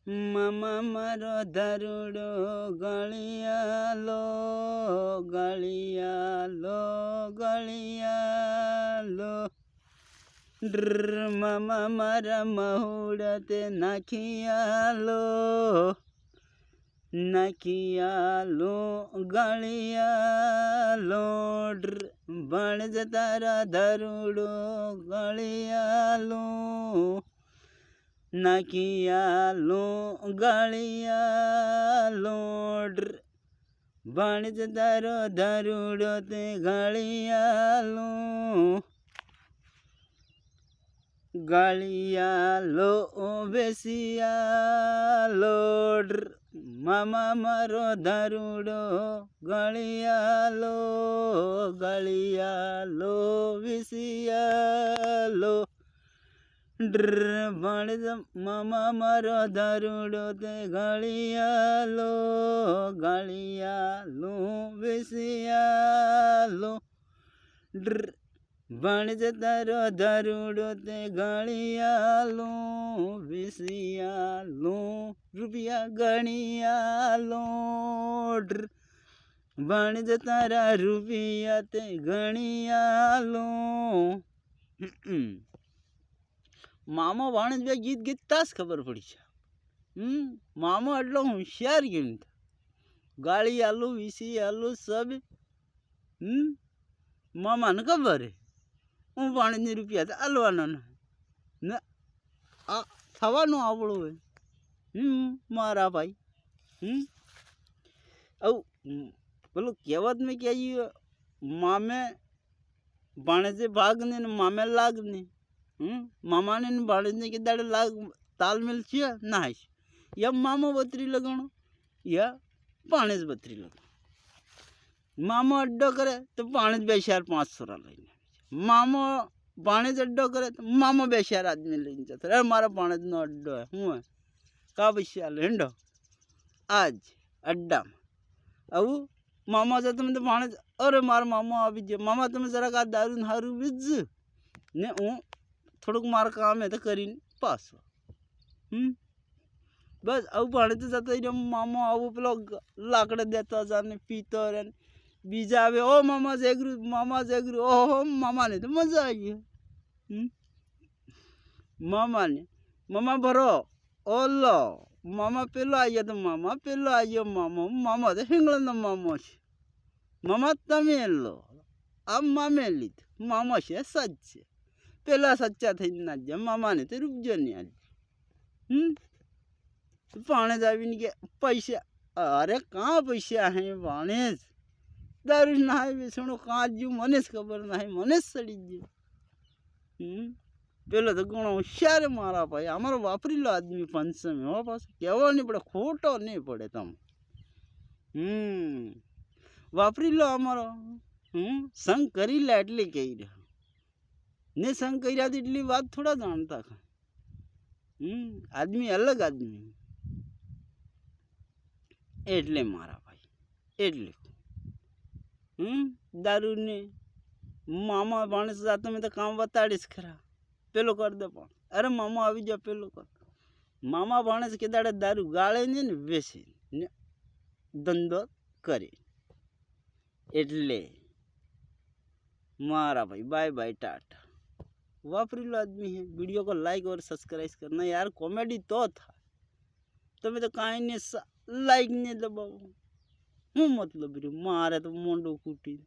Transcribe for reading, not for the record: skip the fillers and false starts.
મામા મારો દારૂડો ગળિયાલો ગળિયાલો ગળિયાલો ડ્ર મામા મારા મહુડા તે નાખિયાલો નાખિયાલો ગળિયાલો ડ્ર ભણ તારા દારૂડો ગળિયાલો નાખિયાલો ગળિયાલો ડ્ર ભણ તારો દારૂડો તે ગળિયાલો ગળિયાલો બેસિયાલો ડ્ર મામા મારો દારૂડો ગળિયાલો ગળિયાલો વિસિયાલો ડ્ર ભણ મામા મારો દારૂડો તે ગળિયાલો ગળિયાલો વિસિયાલો ડ્ર ભણ તારો દારૂડો તે ગળિયાલો વિસિયાલો રૂપિયા ગણિયાલો ડ્ર ભણ તારા રૂપિયા તે ગણિયાલો મામો ભાણેજ બે ગીત ગીતતા જ ખબર પડી છે મામો એટલો હોશિયાર કેમ ગાળી આલુ વીસી આલુ સબ મામાને ખબર હે હું ભાણેજને રૂપિયા આલવાના ને આ થવાનું આવડું હોય મારા ભાઈ આવું પેલું કહેવત મેં કહે મામે ભાણેજે ભાગને ને મામે લાગને મામાને ને ભાણેજને કે દાડે લાગ તાલમેલ છે ના છે યા મામો બત્રી લગાણો યા ભાણેજ બત્રી લગાણો મામો અડ્ડો કરે તો ભાણેજ 2,500 લઈને મામો ભાણેજ અડ્ડો કરે તો મામો 2,000 આદમી લઈને જતો અરે મારા ભાણેજનો અડ્ડો હે હું કા પૈસા લેંડો આજ અડ્ડામાં આવું મામા છે તમે તો ભાણેજ અરે મારા મામા આવી જાય મામા તમે જરાક આ દારૂ હારું વીજ ને હું થોડુંક મારા કામ એ તો કરીને પાછો બસ આવું ભાણેજ જતો રહ્યો મામો આવું પેલો લાકડે દેતો જાને પીતો રે બીજા આવે ઓ મામા જેગરું ઓહો મામાને તો મજા આવી મામા ભરો ઓલો મામા પેલો આવ્યો તો મામા પેલો આવ્યો મામા તો હિંગળનો મામો છે મામા તમે લો આમ મામે લીધું મામો છે સચ છે પેલા સચ્ચા થઈને ના જાય મામાને તો રૂપજો નહીં આજે ભાણેજ આવીને કે પૈસા અરે કાં પૈસા હે ભાણેજ દારૂ ના બેસણો કાં જ્યું મને જ ખબર ના મને જ સડી ગયું પેલો તો ઘણો હોશિયાર મારા ભાઈ અમારો વાપરી લો આદમી પંચમે હો પાછો કહેવો નહીં પડે ખોટો નહીં પડે તમે વાપરી લો અમારો સંગ કરી લે એટલે કહી રહ્યો ને સંગ કર્યા એટલી વાત થોડા જાણતા આદમી અલગ આદમી એટલે મારા ભાઈ એટલે દારૂ ને મામા ભાણેજ તમે તો કામ બતાડીશ ખરા પેલો કર દે પણ અરે મામા આવી જાવ પેલો કર મામા ભાણેજ કે દાડે દારૂ ગાળે ને વેચે ને ધંધો કરે એટલે મારા भाई बाय बाय टाटा वापरी लो आदमी है वीडियो को लाइक और सब्सक्राइब करना यार कॉमेडी तो था તમે તો કાંઈ ને લાઈક ને દબાવો હું મતલબ મારે તો મોંડું કૂટી